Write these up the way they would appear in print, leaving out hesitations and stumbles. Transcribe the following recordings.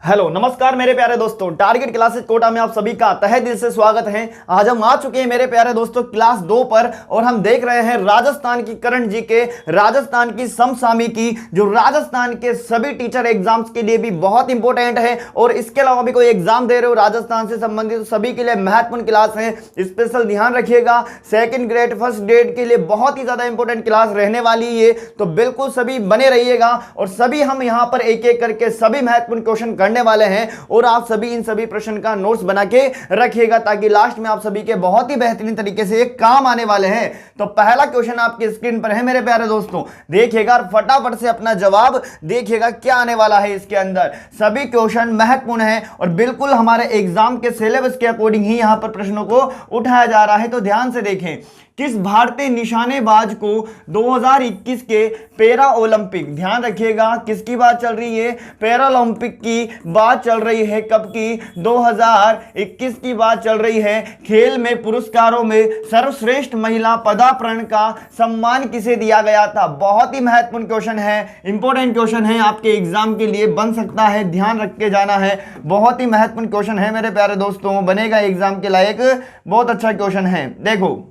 Hello नमस्कार मेरे प्यारे दोस्तों, टारगेट क्लासेस कोटा में आप सभी का तहे दिल से स्वागत है। आज हम आ चुके हैं मेरे प्यारे दोस्तों क्लास 2 पर और हम देख रहे हैं राजस्थान की करंट जीके, राजस्थान की समसामयिकी, जो राजस्थान के सभी टीचर एग्जाम्स के लिए भी बहुत इंपॉर्टेंट है। और इसके अलावा भी कोई एग्जाम दे रहे हो राजस्थान से संबंधित तो सभी के लिए महत्वपूर्ण क्लास है। स्पेशल ध्यान रखिएगा, सेकेंड ग्रेड फर्स्ट ग्रेड के लिए बहुत ही ज्यादा इंपॉर्टेंट क्लास रहने वाली है, तो बिल्कुल सभी बने रहिएगा। और सभी हम यहाँ पर एक एक करके सभी महत्वपूर्ण क्वेश्चन करने वाले हैं और आप सभी इन सभी प्रश्न का नोट्स बना के रखिएगा ताकि लास्ट में आप सभी के बहुत ही बेहतरीन तरीके से काम आने वाले हैं। तो पहला क्वेश्चन आपकी स्क्रीन पर है मेरे प्यारे दोस्तों, देखिएगा और फटाफट से अपना जवाब देखिएगा क्या आने वाला है इसके अंदर। सभी क्वेश्चन महत्वपूर्ण है और बिल्कुल हमारे एग्जाम के सिलेबस के अकॉर्डिंग ही यहां पर प्रश्नों को उठाया जा रहा है। तो ध्यान से देखें, किस भारतीय निशानेबाज को 2021 के पैरा ओलंपिक, ध्यान रखिएगा किसकी बात चल रही है, पैरा ओलंपिक की बात चल रही है। कब की? 2021 की बात चल रही है। खेल में पुरस्कारों में सर्वश्रेष्ठ महिला पदार्पण का सम्मान किसे दिया गया था? बहुत ही महत्वपूर्ण क्वेश्चन है, इंपॉर्टेंट क्वेश्चन है, आपके एग्जाम के लिए बन सकता है, ध्यान रख के जाना है। बहुत ही महत्वपूर्ण क्वेश्चन है मेरे प्यारे दोस्तों, बनेगा एग्जाम के लायक, बहुत अच्छा क्वेश्चन है। देखो,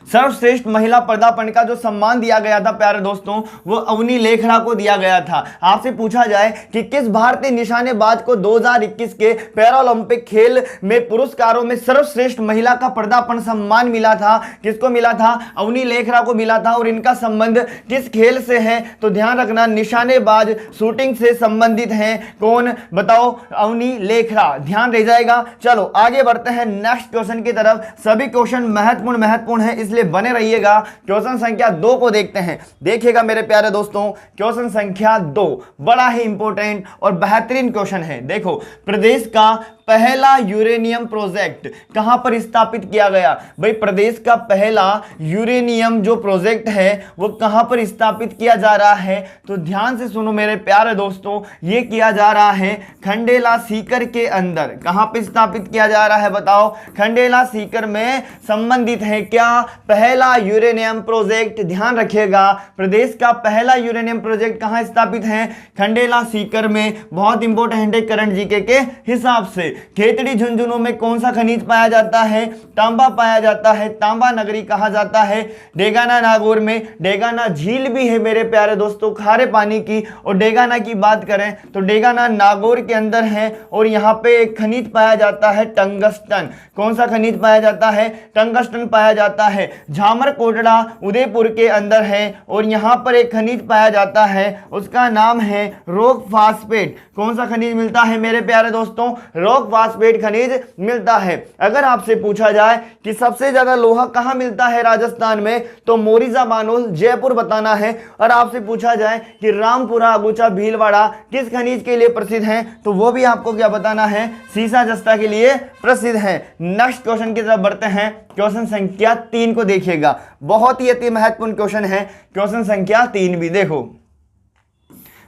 सर्वश्रेष्ठ महिला पदार्पण का जो सम्मान दिया गया था प्यारे दोस्तों, वो अवनी लेखरा को दिया गया था। आपसे पूछा जाए कि किस भारतीय निशानेबाज को 2021 के पैरालंपिक खेल में पुरस्कारों में सर्वश्रेष्ठ महिला का पदार्पण सम्मान मिला था? किसको मिला था? अवनी लेखरा को मिला था। और इनका संबंध किस खेल से है? तो ध्यान रखना, निशानेबाज शूटिंग से संबंधित है। कौन? बताओ, अवनी लेखरा, ध्यान रह जाएगा। चलो आगे बढ़ते हैं नेक्स्ट क्वेश्चन की तरफ। सभी क्वेश्चन महत्वपूर्ण है, इसलिए बने रहिएगा। क्वेश्चन संख्या 2 को देखते हैं। देखिएगा मेरे प्यारे दोस्तों, क्वेश्चन संख्या 2 बड़ा ही इंपॉर्टेंट और बेहतरीन क्वेश्चन है। देखो, प्रदेश का पहला यूरेनियम प्रोजेक्ट कहां पर स्थापित किया गया? भाई, प्रदेश का पहला यूरेनियम जो प्रोजेक्ट है वो कहां पर स्थापित किया जा रहा है? तो ध्यान से सुनो मेरे प्यारे दोस्तों, ये किया जा रहा है खंडेला सीकर के अंदर। कहां पर स्थापित किया जा रहा है बताओ? खंडेला सीकर में संबंधित है क्या पहला यूरेनियम प्रोजेक्ट? ध्यान रखिएगा, प्रदेश का पहला यूरेनियम प्रोजेक्ट कहां स्थापित है? खंडेला सीकर में। बहुत इंपॉर्टेंट है करंट जीके के हिसाब से। खेतड़ी झुंझुनू में कौन सा खनिज पाया जाता है? तांबा पाया जाता है, तांबा नगरी कहा जाता है। डेगाना नागौर में डेगाना झील भी है मेरे प्यारे दोस्तों, खारे पानी की। और डेगाना की बात करें तो डेगाना नागौर के अंदर है। और यहां पे एक खनिज पाया जाता है टंगस्टन। कौन सा खनिज पाया जाता है? टंगस्टन पाया जाता है। झामर कोटड़ा उदयपुर के अंदर है। और यहां पर एक खनिज पाया जाता है, उसका नाम है रॉक फास्फेट। कौन सा खनिज मिलता है मेरे प्यारे दोस्तों? रॉक फास्फेट खनिज मिलता है। अगर आपसे पूछा जाए कि सबसे ज्यादा लोहा कहां मिलता है राजस्थान में, तो मोरिजा बानोल जयपुर बताना है। और आपसे पूछा जाए कि रामपुरा अगुचा भीलवाड़ा किस खनिज के लिए प्रसिद्ध है, तो वो भी आपको क्या बताना है? सीसा जस्ता के लिए प्रसिद्ध है। नेक्स्ट क्वेश्चन की तरफ बढ़ते हैं। क्वेश्चन संख्या 3 को देखिएगा, बहुत ही अति महत्वपूर्ण क्वेश्चन है। क्वेश्चन संख्या 3 भी देखो,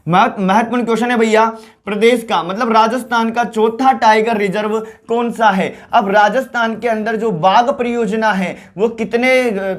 महत्वपूर्ण क्वेश्चन है भैया। प्रदेश का मतलब राजस्थान का चौथा टाइगर रिजर्व कौन सा है? अब राजस्थान के अंदर जो बाघ परियोजना है वो कितने,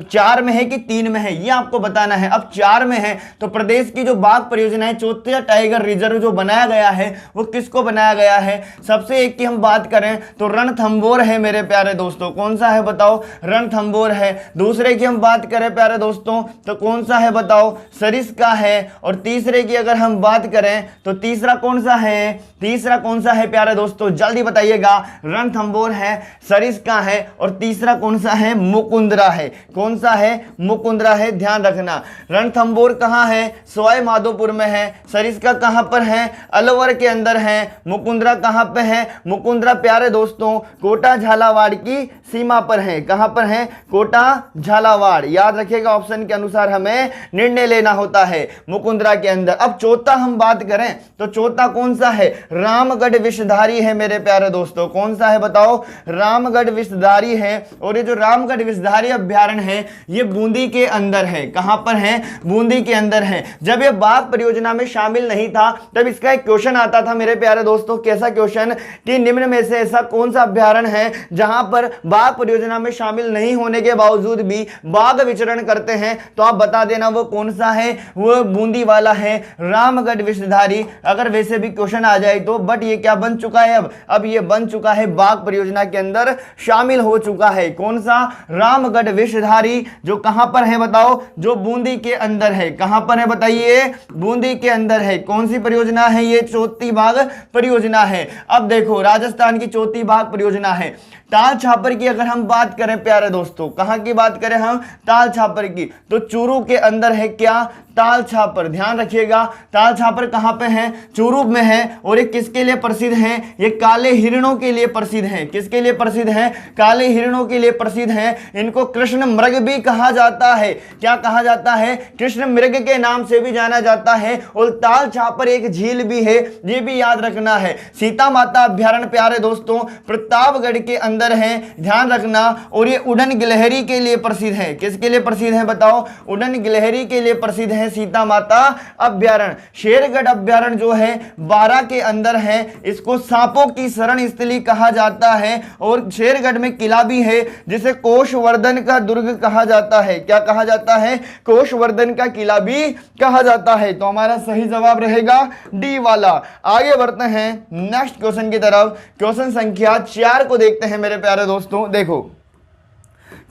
4 में है कि 3 में है, ये आपको बताना है। अब 4 में है तो प्रदेश की जो बाघ परियोजना है, चौथा टाइगर रिजर्व जो बनाया गया है वो किसको बनाया गया है? सबसे एक की हम बात करें तो रणथंभौर है मेरे प्यारे दोस्तों। कौन सा है बताओ? रणथंभौर है। दूसरे की हम बात करें प्यारे दोस्तों तो कौन सा है बताओ? सरिस्का है। और तीसरे की अगर हम बात करें तो तीसरा कौन सा है? तीसरा कौन सा है प्यारे दोस्तों? जल्दी बताइएगा। रणथंभौर है, सरिस्का है और तीसरा कौन सा है? मुकुंदरा है। कौन सा है? मुकुंदरा है, ध्यान रखना। रणथंभौर कहां है? सवाई माधोपुर में है। सरिस्का कहां पर है? अलवर के अंदर है। मुकुंदरा कहां पे है? मुकुंदरा प्यारे दोस्तों कोटा झालावाड़ की सीमा पर है। कहां पर है? कोटा झालावाड़। याद रखिएगा, ऑप्शन के अनुसार हमें निर्णय लेना होता है मुकुंदरा के अंदर। अब चौथा हम बात करें तो चौथा कौन सा है? रामगढ़ विषधारी है मेरे प्यारे दोस्तों। कौन सा है बताओ? रामगढ़ विषधारी है। और ये जो रामगढ़ विषधारी अभ्यारण्य है ये बूंदी के अंदर है। कहां पर है? बूंदी के अंदर है। जब ये बाघ परियोजना में शामिल नहीं था तब इसका एक क्वेश्चन आता था मेरे प्यारे दोस्तों। कैसा क्वेश्चन? कि निम्न में से ऐसा कौन सा अभ्यारण्य है जहां पर बाघ परियोजना में शामिल नहीं होने के बावजूद भी बाघ विचरण करते हैं? तो आप बता देना वो कौन सा है? वो बूंदी वाला है, राम रामगढ़ विषधारी, अगर वैसे भी क्वेश्चन आ जाए तो, बट ये क्या बन चुका है, अब ये बन चुका है बाघ परियोजना के अंदर शामिल हो चुका है। कौन सा? रामगढ़ विषधारी, जो कहां पर है बताओ, जो बूंदी के अंदर है। कहां पर है बताइए? बूंदी के अंदर है। कौन सी परियोजना है ये? चौथी बाघ परियोजना है। अब देखो राजस्थान की चौथी बाघ परियोजना है। ताल छापर की अगर हम बात करें प्यारे दोस्तों, कहां की बात करें हम? ताल छापर की, तो चूरू के अंदर है क्या? ताल छापर। ध्यान रखिएगा, ताल छापर कहां पे है? चूरू में है। और ये किसके लिए प्रसिद्ध है? ये काले हिरणों के लिए प्रसिद्ध है। किसके लिए प्रसिद्ध है? काले हिरणों के लिए प्रसिद्ध है। इनको कृष्ण मृग भी कहा जाता है। क्या कहा जाता है? कृष्ण मृग के नाम से भी जाना जाता है। और ताल छापर एक झील भी है, ये भी याद रखना है। सीता माता अभ्यारण्य प्यारे दोस्तों प्रतापगढ़ के अंदर है, ध्यान रखना। और ये उड़न गिलहरी के लिए प्रसिद्ध है। किसके लिए प्रसिद्ध है बताओ? उड़न गिलहरी के लिए प्रसिद्ध है सीता माता अभ्यारण्य। शेरगढ़ अभ्यारण्य जो है बारां के अंदर है, इसको सांपों की शरण स्थली कहा जाता है। और शेरगढ़ में किला भी है जिसे कोषवर्धन का दुर्ग कहा जाता है। क्या कहा जाता है? कोषवर्धन का किला भी कहा जाता है। तो हमारा सही जवाब रहेगा डी वाला। आगे बढ़ते हैं नेक्स्ट क्वेश्चन की तरफ। क्वेश्चन संख्या 4 को देखते हैं मेरे प्यारे दोस्तों। देखो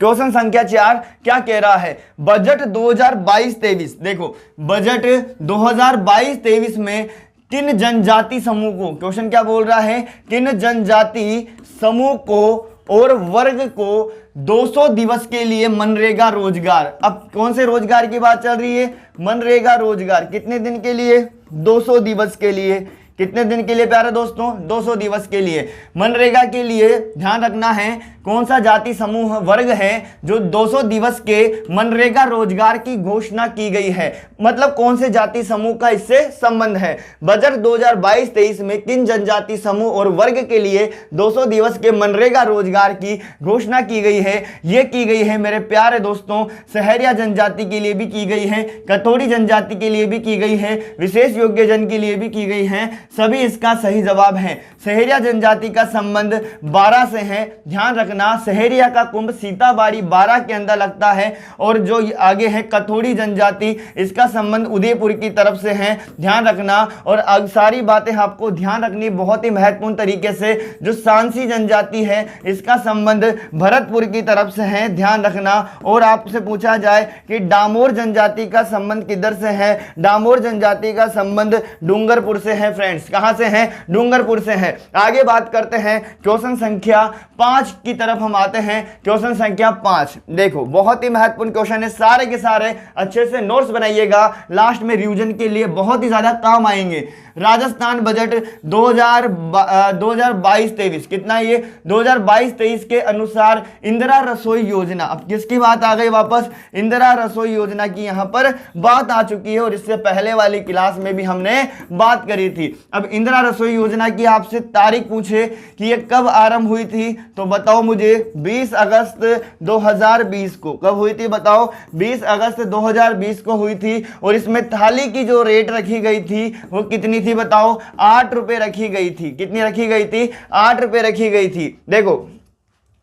क्वेश्चन संख्या 4 क्या कह रहा है? बजट 2022-23। देखो बजट 2022-23 में किन जनजाति समूह को, क्वेश्चन क्या बोल रहा है? किन जनजाति समूह को और वर्ग को 200 दिवस के लिए मनरेगा रोजगार। अब कौन से रोजगार की बात चल रही है? मनरेगा रोजगार। कितने दिन के लिए? 200 दिवस के लिए। कितने दिन के लिए प्यारे दोस्तों? 200 दिवस के लिए। मनरेगा के लिए ध्यान रखना है कौन सा जाति समूह वर्ग है जो 200 दिवस के मनरेगा रोजगार की घोषणा की गई है। मतलब कौन से जाति समूह का इससे संबंध है। बजट 2022-23 में किन जनजाति समूह और वर्ग के लिए 200 दिवस के मनरेगा रोजगार की घोषणा की गई है? ये की गई है मेरे प्यारे दोस्तों सहरिया जनजाति के लिए भी की गई है, कथोरी जनजाति के लिए भी की गई है, विशेष योग्य जन के लिए भी की गई है। सभी इसका सही जवाब है। सहरिया जनजाति का संबंध बारां से है। ध्यान रखना सहरिया का कुंभ सीताबाड़ी बारां के अंदर लगता है। और जो आगे है कथोरी जनजाति, इसका संबंध उदयपुर की तरफ से है। ध्यान रखना। और अब सारी बातें आपको ध्यान रखनी बहुत ही महत्वपूर्ण तरीके से। जो सांसी जनजाति है इसका संबंध भरतपुर की तरफ से है। ध्यान रखना। और आपसे पूछा जाए कि डामोर जनजाति का संबंध किधर से है? डामोर जनजाति का संबंध डूंगरपुर से है फ्रेंड्स। कहां से है? डूंगरपुर से है। आगे बात करते हैं क्वेश्चन संख्या 5 की तरफ हम आते हैं। क्वेश्चन संख्या 5 देखो बहुत ही महत्वपूर्ण क्वेश्चन है। सारे के सारे अच्छे से नोट्स बनाइएगा, लास्ट में रिवीजन के लिए बहुत ही ज्यादा काम आएंगे। राजस्थान बजट 2022-23 कितना ये 2022-23 के अनुसार इंदिरा रसोई योजना। अब किसकी बात आ गई वापस? इंदिरा रसोई योजना की यहां पर बात आ चुकी है। और इससे पहले वाली क्लास में भी हमने बात करी थी। अब इंदिरा रसोई योजना की आपसे तारीख पूछे कि ये कब आरंभ हुई थी तो बताओ मुझे। 20 अगस्त 2020 को। कब हुई थी बताओ? 20 अगस्त 2020 को हुई थी। और इसमें थाली की जो रेट रखी गई थी वो कितनी थी बताओ? 8 रुपए रखी गई थी। कितनी रखी गई थी? 8 रुपए रखी गई थी। देखो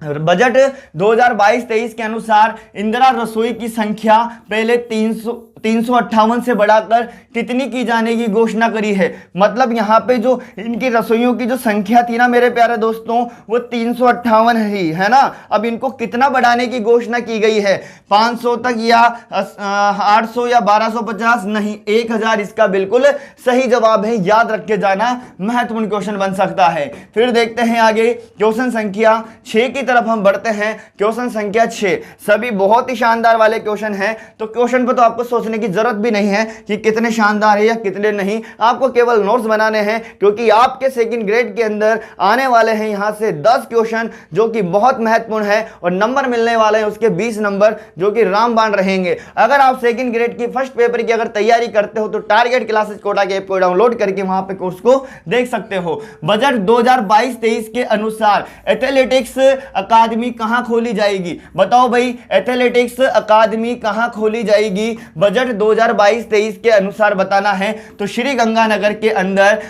बजट 2022-23 के अनुसार इंदिरा रसोई की संख्या पहले 358 से बढ़ाकर कितनी की जाने की घोषणा करी है। मतलब यहाँ पे जो इनकी रसोइयों की जो संख्या थी ना मेरे प्यारे दोस्तों वो 358 ही है ना। अब इनको कितना बढ़ाने की घोषणा की गई है? 500 तक या 800 या 1250? नहीं, 1000 इसका बिल्कुल सही जवाब है। याद रख के जाना, महत्वपूर्ण क्वेश्चन बन सकता है। फिर देखते हैं आगे क्वेश्चन संख्या 6 की तरफ हम बढ़ते हैं। क्वेश्चन संख्या 6 सभी बहुत ही शानदार वाले क्वेश्चन हैं। तो क्वेश्चन पर तो आपको सोचने की जरूरत भी नहीं है कि कितने शानदार है या कितने नहीं। आपको केवल नोट्स बनाने हैं क्योंकि आपके सेकंड ग्रेड के अंदर आने वाले हैं यहां से 10 क्वेश्चन जो कि बहुत महत्वपूर्ण है। और नंबर मिलने वाले हैं उसके 20 नंबर जो कि रामबाण रहेंगे। अगर आप सेकंड ग्रेड की फर्स्ट पेपर की अगर तैयारी करते हो तो टारगेट क्लासेस कोटा के ऐप को डाउनलोड करके वहां पे कोर्स को देख सकते हो। बजट 2022-23 के अनुसार एथलेटिक्स अकादमी कहां खोली जाएगी? बताओ भाई, एथलेटिक्स अकादमी कहां खोली जाएगी? बजट बजट 2022-23 के अनुसार बताना है तो श्री गंगानगर के अंदर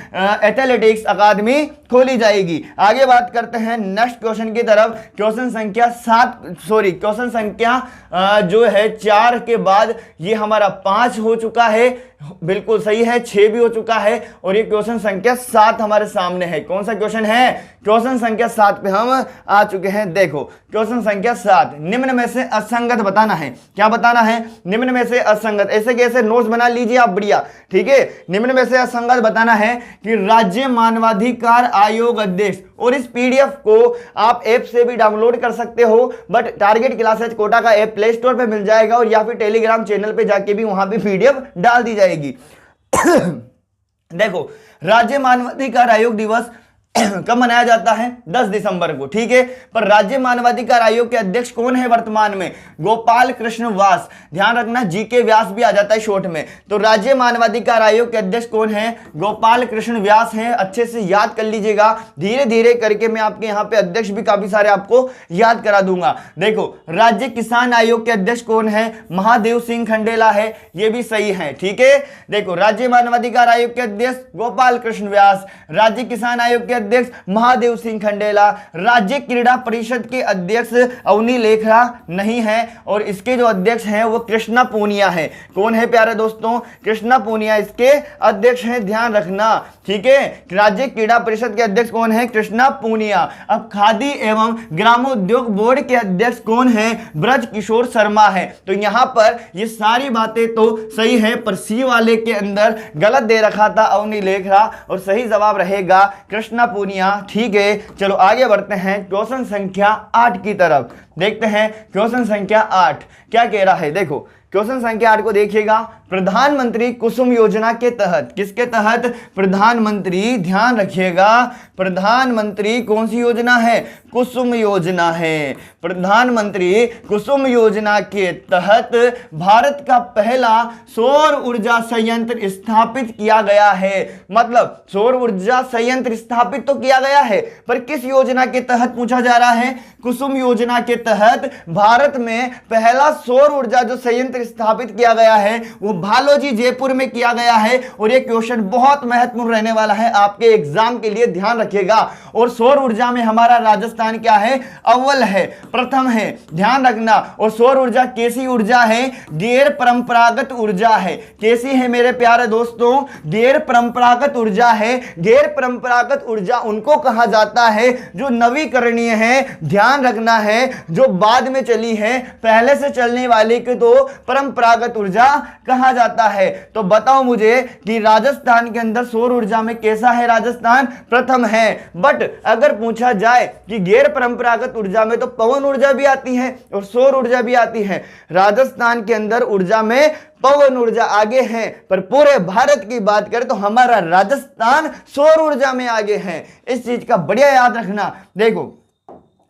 एथलेटिक्स अकादमी खोली जाएगी। आगे बात करते हैं नेक्स्ट क्वेश्चन की तरफ। क्वेश्चन संख्या जो है 4 के बाद ये हमारा 5 हो चुका है, बिल्कुल सही है, 6 भी हो चुका है और ये क्वेश्चन संख्या 7 हमारे सामने है। कौन सा क्वेश्चन है? क्वेश्चन संख्या 7 पे हम आ चुके हैं। देखो क्वेश्चन संख्या 7, निम्न में से असंगत बताना है। क्या बताना है? निम्न में से असंगत। ऐसे कैसे नोट्स बना लीजिए आप, बढ़िया, ठीक है। निम्न में से असंगत बताना है कि राज्य मानवाधिकार आयोग अध्यक्ष, और इस पीडीएफ को आप ऐप से भी डाउनलोड कर सकते हो, बट टारगेट क्लासेज कोटा का ऐप प्ले स्टोर पे मिल जाएगा और या फिर टेलीग्राम चैनल पे जाके भी वहां पे पीडीएफ डाल दी जाएगी। देखो, राज्य मानवाधिकार आयोग दिवस कब मनाया जाता है? 10 दिसंबर को, ठीक है। पर राज्य मानवाधिकार आयोग के अध्यक्ष कौन है वर्तमान में? गोपाल कृष्ण व्यास। ध्यान रखना, जीके व्यास भी आ जाता है शॉर्ट में। तो राज्य मानवाधिकार आयोग के अध्यक्ष कौन है? गोपाल कृष्ण व्यास हैं। अच्छे से याद कर लीजिएगा, धीरे धीरे करके मैं आपके यहाँ पे अध्यक्ष भी काफी सारे आपको याद करा दूंगा। देखो, राज्य किसान आयोग के अध्यक्ष कौन है? महादेव सिंह खंडेला है, ये भी सही है, ठीक है। देखो, राज्य मानवाधिकार आयोग के अध्यक्ष गोपाल कृष्ण व्यास, राज्य किसान आयोग के अध्यक्ष महादेव सिंह खंडेला, राज्य क्रीड़ा परिषद के अध्यक्ष अवनी लेखरा नहीं है और इसके जो अध्यक्ष हैं वो कृष्णा पूनिया है। कौन है प्यारे दोस्तों? कृष्णा पूनिया इसके अध्यक्ष हैं, ध्यान रखना, ठीक है। राज्य क्रीड़ा परिषद के अध्यक्ष कौन है? कृष्णा पूनिया। अब खादी एवं ग्रामोद्योग बोर्ड के अध्यक्ष कौन है? ब्रज किशोर शर्मा है। तो यहां पर ये सारी बातें तो सही है, पर सी वाले के अंदर गलत दे रखा था अवनी लेखरा, और सही जवाब रहेगा कृष्णा पूनिया, ठीक है। चलो आगे बढ़ते हैं क्वेश्चन संख्या 8 की तरफ। देखते हैं क्वेश्चन संख्या 8 क्या कह रहा है। देखो क्वेश्चन संख्या 8 को देखिएगा। प्रधानमंत्री कुसुम योजना के तहत, किसके तहत? प्रधानमंत्री, ध्यान रखिएगा, प्रधानमंत्री कौन सी योजना है? कुसुम योजना है। प्रधानमंत्री कुसुम योजना के तहत भारत का पहला सौर ऊर्जा संयंत्र स्थापित किया गया है। मतलब सौर ऊर्जा संयंत्र स्थापित तो किया गया है, पर किस योजना के तहत पूछा जा रहा है? कुसुम योजना के तहत भारत में पहला सौर ऊर्जा जो संयंत्र स्थापित किया गया है वो भालोजी जयपुर में किया गया है। और ये क्वेश्चन बहुत महत्वपूर्ण रहने वाला है आपके एग्जाम के लिए, ध्यान रखिएगा। और सौर ऊर्जा में हमारा राजस्थान क्या है? अव्वल है, प्रथम है, ध्यान रखना। और सौर ऊर्जा कैसी ऊर्जा है? गैर परंपरागत ऊर्जा है। कैसी है मेरे प्यारे दोस्तों? गैर परंपरागत ऊर्जा है। गैर परंपरागत ऊर्जा उनको कहा जाता है जो नवीकरणीय है, ध्यान रखना है, जो बाद में चली है, पहले से चलने वाली की तो परंपरागत ऊर्जा कहा जाता है। तो बताओ मुझे कि राजस्थान के अंदर सौर ऊर्जा में कैसा है? राजस्थान प्रथम है। बट अगर पूछा जाए कि गैर परंपरागत ऊर्जा में तो पवन ऊर्जा भी आती है और सौर ऊर्जा भी आती है। राजस्थान के अंदर ऊर्जा में पवन ऊर्जा आगे है, पर पूरे भारत की बात करें तो हमारा राजस्थान सौर ऊर्जा में आगे है। इस चीज का बढ़िया याद रखना। देखो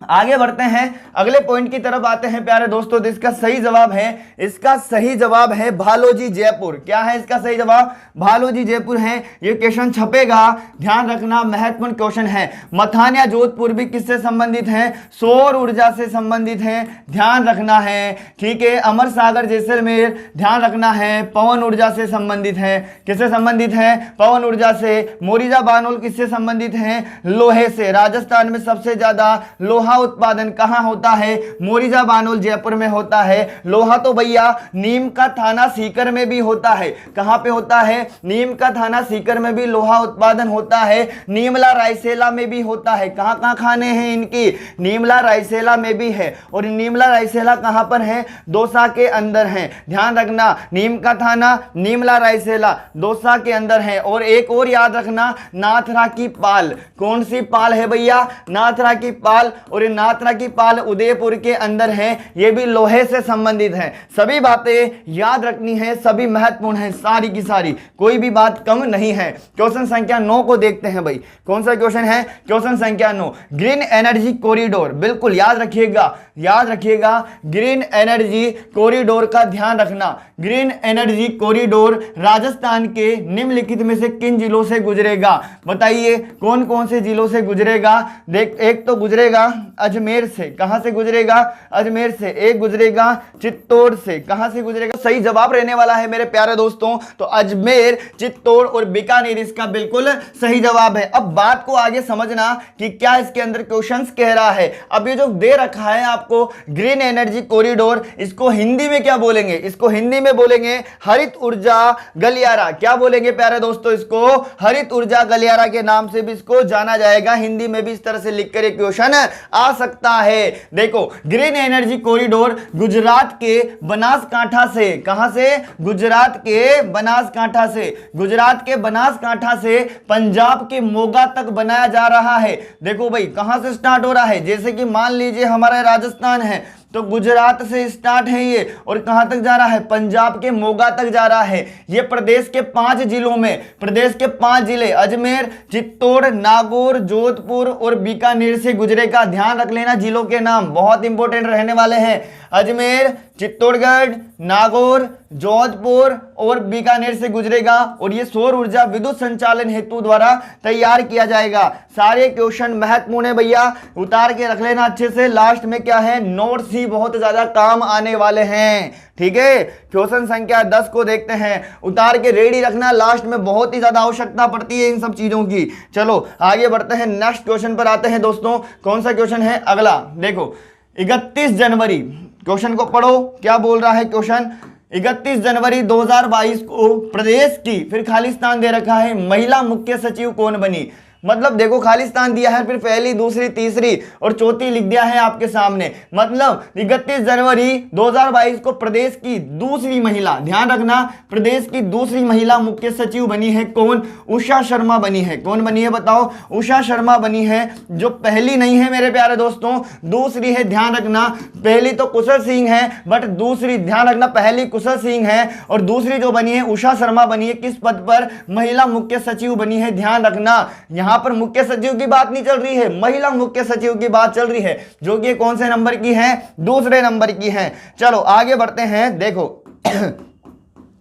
आगे बढ़ते हैं, अगले पॉइंट की तरफ आते हैं प्यारे दोस्तों। तो इसका सही जवाब है, इसका सही जवाब है भालोजी जयपुर। क्या है इसका सही जवाब? भालोजी जयपुर है। ये क्वेश्चन छपेगा, ध्यान रखना, महत्वपूर्ण क्वेश्चन है। मथानिया जोधपुर भी किससे संबंधित है? सौर ऊर्जा से संबंधित है, ध्यान रखना है, ठीक है। अमर सागर जैसलमेर, ध्यान रखना है, पवन ऊर्जा से संबंधित है। किससे संबंधित है? पवन ऊर्जा से। मोरीजा बानोल किससे संबंधित है? लोहे से। राजस्थान में सबसे ज्यादा लोहा उत्पादन कहां होता है? मोरीजा बानोल जयपुर में होता है। लोहा तो भैया नीम का थाना सीकर में भी होता है। कहां पे होता है? नीम का थाना सीकर में भी लोहा उत्पादन होता है। नीमला रायसेला में भी होता है। कहां कहां खाने हैं इनकी? नीमला रायसेला में भी है। और नीमला रायसेला कहां पर है? दौसा के अंदर है, ध्यान रखना। नीम का थाना, नीमला रायसेला दौसा के अंदर है। और एक और याद रखना, नाथरा की पाल। कौन सी पाल है भैया? नाथरा की पाल। और नाथरा की पाल उदयपुर के अंदर है, ये भी लोहे से संबंधित है। सभी बातें याद रखनी है, सभी महत्वपूर्ण है, सारी की सारी, कोई भी बात कम नहीं है। क्वेश्चन संख्या 9 को देखते हैं भाई। कौन सा क्वेश्चन है? क्वेश्चन संख्या 9, ग्रीन एनर्जी कॉरिडोर। बिल्कुल याद रखिएगा, याद रखिएगा, ग्रीन एनर्जी कॉरिडोर का ध्यान रखना। ग्रीन एनर्जी कॉरिडोर राजस्थान के निम्नलिखित में से किन जिलों से गुजरेगा? बताइए कौन कौन से जिलों से गुजरेगा? देख, एक तो गुजरेगा अजमेर से। कहां से गुजरेगा? अजमेर से। एक गुजरेगा चित्तौड़ से। कहां से गुजरेगा? सही जवाब रहने वाला है मेरे प्यारे दोस्तों, तो अजमेर, चित्तौड़ और बीकानेर इसका बिल्कुल सही जवाब है। अब बात को आगे समझना कि क्या इसके अंदर क्वेश्चंस कह रहा है। अब ये जो दे रखा है आपको ग्रीन एनर्जी कॉरिडोर, इसको हिंदी में क्या बोलेंगे? इसको हिंदी में बोलेंगे हरित ऊर्जा गलियारा। क्या बोलेंगे प्यारे दोस्तों? इसको हरित ऊर्जा गलियारा के नाम से भी इसको जाना जाएगा। हिंदी में भी इस तरह से लिखकर एक क्वेश्चन आ सकता है। देखो, ग्रीन एनर्जी कॉरिडोर गुजरात के बनासकांठा से, कहां से? गुजरात के बनासकांठा से। गुजरात के बनासकांठा से पंजाब के मोगा तक बनाया जा रहा है। देखो भाई, कहां से स्टार्ट हो रहा है? जैसे कि मान लीजिए हमारा राजस्थान है, तो गुजरात से स्टार्ट है ये, और कहां तक जा रहा है? पंजाब के मोगा तक जा रहा है। ये प्रदेश के 5 जिलों में, प्रदेश के 5 जिले अजमेर, चित्तौड़, नागौर, जोधपुर और बीकानेर से गुजरेगा। ध्यान रख लेना, जिलों के नाम बहुत इंपॉर्टेंट रहने वाले हैं। अजमेर, चित्तौड़गढ़, नागौर, जोधपुर और बीकानेर से गुजरेगा, और ये सौर ऊर्जा विद्युत संचालन हेतु द्वारा तैयार किया जाएगा। सारे क्वेश्चन महत्वपूर्ण है भैया, उतार के रख लेना अच्छे से। लास्ट में क्या है? नोट्स ही बहुत ज्यादा काम आने वाले हैं, ठीक है। क्वेश्चन संख्या 10 को देखते हैं, उतार के रेडी रखना, लास्ट में बहुत ही ज्यादा आवश्यकता पड़ती है इन सब चीजों की। चलो आगे बढ़ते हैं, नेक्स्ट क्वेश्चन पर आते हैं दोस्तों। कौन सा क्वेश्चन है अगला? देखो, 31 जनवरी, क्वेश्चन को पढ़ो, क्या बोल रहा है क्वेश्चन? 31 जनवरी 2022 को प्रदेश की, फिर खालिस्तान दे रखा है, महिला मुख्य सचिव कौन बनी? मतलब देखो, खालिस्तान दिया है, फिर पहली, दूसरी, तीसरी और चौथी लिख दिया है आपके सामने। मतलब 31 जनवरी 2022 को प्रदेश की दूसरी महिला, ध्यान रखना, प्रदेश की दूसरी महिला मुख्य सचिव बनी है कौन? उषा शर्मा बनी है। कौन बनी है बताओ? उषा शर्मा बनी है, जो पहली नहीं है मेरे प्यारे दोस्तों, दूसरी है। ध्यान रखना, पहली तो कुशल सिंह है, बट दूसरी, ध्यान रखना, पहली कुशल सिंह है और दूसरी जो बनी है उषा शर्मा बनी है। किस पद पर? महिला मुख्य सचिव बनी है। ध्यान रखना, यहां पर मुख्य सचिव की बात नहीं चल रही है, महिला मुख्य सचिव की बात चल रही है, जो कि कौन से नंबर की है? दूसरे नंबर की है। चलो आगे बढ़ते हैं, देखो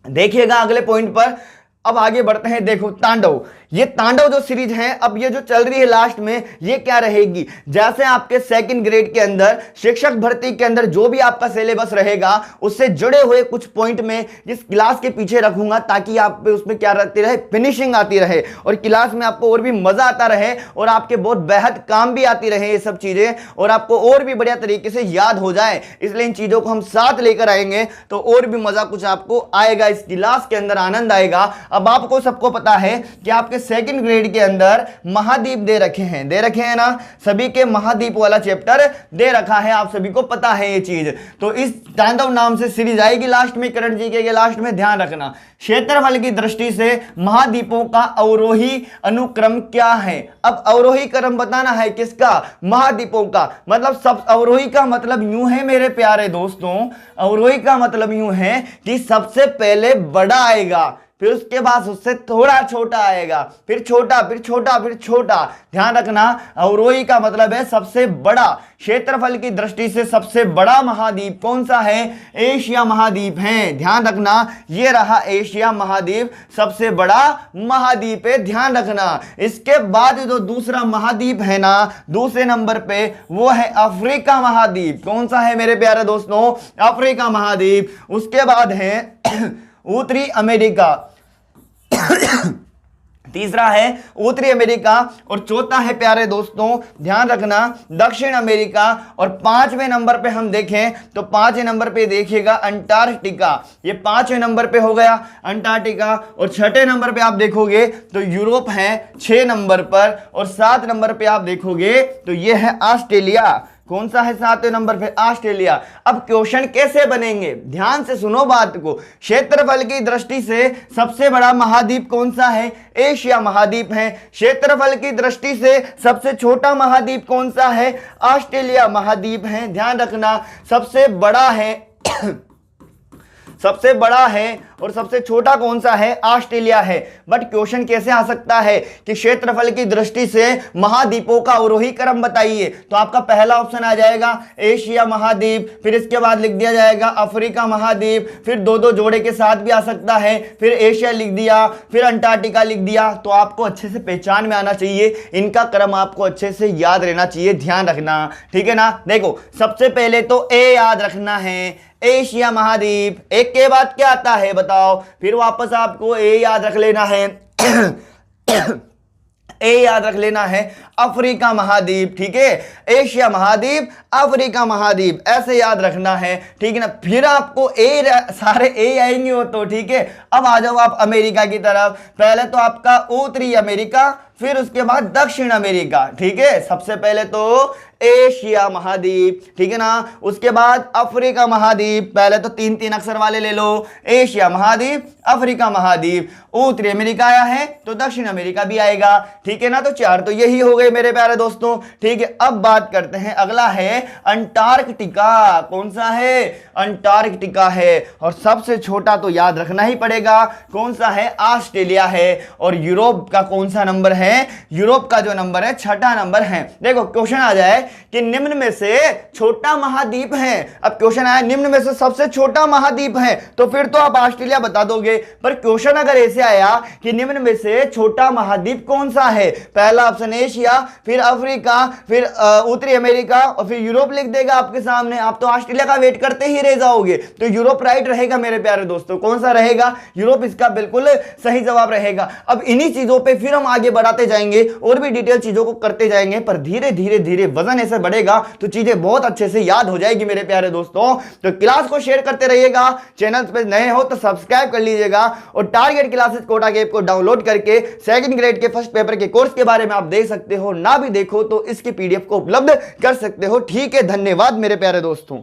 देखिएगा अगले पॉइंट पर। अब आगे बढ़ते हैं, देखो तांडव, ये तांडव जो सीरीज है, अब ये जो चल रही है लास्ट में, ये क्या रहेगी? जैसे आपके सेकंड ग्रेड के अंदर शिक्षक भर्ती के अंदर जो भी आपका सिलेबस रहेगा, उससे जुड़े हुए कुछ पॉइंट में इस क्लास के पीछे रखूंगा, ताकि आप पे उसमें क्या रहती रहे? फिनिशिंग आती रहे, और क्लास में आपको और भी मजा आता रहे, और आपके बहुत बेहद काम भी आती रहे ये सब चीजें, और आपको और भी बढ़िया तरीके से याद हो जाए। इसलिए इन चीजों को हम साथ लेकर आएंगे, तो और भी मजा कुछ आपको आएगा, इस क्लास के अंदर आनंद आएगा। अब आपको सबको पता है कि आपके सेकंड ग्रेड के अंदर महाद्वीप दे रखे हैं ना, सभी के महाद्वीप वाला चैप्टर दे रखा है, आप सभी को पता है ये चीज। तो इस तांडव नाम से सीरीज आएगी लास्ट में, करंट जीके के लास्ट में। ध्यान रखना, क्षेत्रफल की दृष्टि से महाद्वीपों का अवरोही अनुक्रम क्या है? अब अवरोही क्रम बताना है किसका? महाद्वीपों का। मतलब सब, अवरोही का मतलब यूं है मेरे प्यारे दोस्तों, अवरोही का मतलब यूं है कि सबसे पहले बड़ा आएगा, फिर उसके बाद उससे थोड़ा छोटा आएगा, फिर छोटा, फिर छोटा, फिर छोटा। ध्यान रखना, अवरोही का मतलब है सबसे बड़ा। क्षेत्रफल की दृष्टि से सबसे बड़ा महाद्वीप कौन सा है? एशिया महाद्वीप है। ध्यान रखना, ये रहा एशिया महाद्वीप, सबसे बड़ा महाद्वीप है। ध्यान रखना, इसके बाद जो दूसरा महाद्वीप है ना, दूसरे नंबर पे, वो है अफ्रीका महाद्वीप। कौन सा है मेरे प्यारे दोस्तों? अफ्रीका महाद्वीप। उसके बाद है उत्तरी अमेरिका, तीसरा है उत्तरी अमेरिका, और चौथा है प्यारे दोस्तों, ध्यान रखना, दक्षिण अमेरिका। और 5वें नंबर पे हम देखें तो 5वें नंबर पे देखिएगा अंटार्कटिका, ये 5वें नंबर पे हो गया अंटार्कटिका। और 6ठे नंबर पे आप देखोगे तो यूरोप है 6 नंबर पर, और 7 नंबर पे आप देखोगे तो ये है ऑस्ट्रेलिया। कौन सा है 7वें नंबर पे? ऑस्ट्रेलिया। अब क्वेश्चन कैसे बनेंगे? ध्यान से सुनो बात को। क्षेत्रफल की दृष्टि से सबसे बड़ा महाद्वीप कौन सा है? एशिया महाद्वीप है। क्षेत्रफल की दृष्टि से सबसे छोटा महाद्वीप कौन सा है? ऑस्ट्रेलिया महाद्वीप है। ध्यान रखना, सबसे बड़ा है सबसे बड़ा है और सबसे छोटा कौन सा है? ऑस्ट्रेलिया है। बट क्वेश्चन कैसे आ सकता है कि क्षेत्रफल की दृष्टि से महाद्वीपों का अवरोही क्रम बताइए, तो आपका पहला ऑप्शन आ जाएगा एशिया महाद्वीप, फिर इसके बाद लिख दिया जाएगा अफ्रीका महाद्वीप, फिर दो दो जोड़े के साथ भी आ सकता है, फिर एशिया लिख दिया, फिर अंटार्कटिका लिख दिया। तो आपको अच्छे से पहचान में आना चाहिए, इनका क्रम आपको अच्छे से याद रहना चाहिए, ध्यान रखना, ठीक है ना। देखो सबसे पहले तो ए याद रखना है, एशिया महाद्वीप। एक के बाद क्या आता है बताओ? फिर वापस आपको ए याद रख लेना है ए याद रख लेना है अफ्रीका महाद्वीप, ठीक है। एशिया महाद्वीप, अफ्रीका महाद्वीप, ऐसे याद रखना है, ठीक है ना। फिर आपको सारे ए आएंगे हो तो ठीक है। अब आ जाओ आप अमेरिका की तरफ। पहले तो आपका उत्तरी अमेरिका, फिर उसके बाद दक्षिण अमेरिका, ठीक है। सबसे पहले तो एशिया महाद्वीप, ठीक है ना। उसके बाद अफ्रीका महाद्वीप, पहले तो तीन तीन अक्षर वाले ले लो, एशिया महाद्वीप, अफ्रीका महाद्वीप, उत्तरी अमेरिका आया है तो दक्षिण अमेरिका भी आएगा, ठीक है ना। तो चार तो यही हो गए मेरे प्यारे दोस्तों, ठीक है। अब बात करते हैं, अगला है अंटार्कटिका। कौन सा है? अंटार्कटिका है। और सबसे छोटा तो याद रखना ही पड़ेगा, कौन सा है? ऑस्ट्रेलिया है। और यूरोप का कौन सा नंबर है? यूरोप का जो नंबर है छठा नंबर है। देखो क्वेश्चन आ जाए कि निम्न में से छोटा महाद्वीप है। अब क्वेश्चन आया निम्न में से सबसे छोटा महाद्वीप है, तो फिर तो आप ऑस्ट्रेलिया बता दोगे। पर क्वेश्चन अगर ऐसे आया कि निम्न में से छोटा महाद्वीप कौन सा है, पहला ऑप्शन एशिया, फिर अफ्रीका, फिर उत्तरी अमेरिका और फिर यूरोप लिख देगा आपके सामने, आप तो ऑस्ट्रेलिया का वेट करते ही रह जाओगे। तो यूरोप राइट रहेगा मेरे प्यारे दोस्तों। कौन सा रहेगा? यूरोप इसका बिल्कुल सही जवाब रहेगा। अब इन्हीं चीजों पे फिर हम आगे बढ़ाते जाएंगे और भी डिटेल चीजों को करते जाएंगे, पर धीरे धीरे धीरे वजन ऐसे बढ़ेगा तो चीजें बहुत अच्छे से याद हो जाएगी मेरे प्यारे दोस्तों। तो क्लास को शेयर करते रहिएगा, चैनल पे नए हो तो सब्सक्राइब कर लीजिएगा और टारगेट क्लासेस कोटा के ऐप को डाउनलोड करके सेकंड ग्रेड के फर्स्ट पेपर के कोर्स के बारे में आप देख सकते हो। ना भी देखो तो इसकी पीडीएफ को उपलब्ध कर सकते हो, ठीक है। धन्यवाद मेरे प्यारे दोस्तों।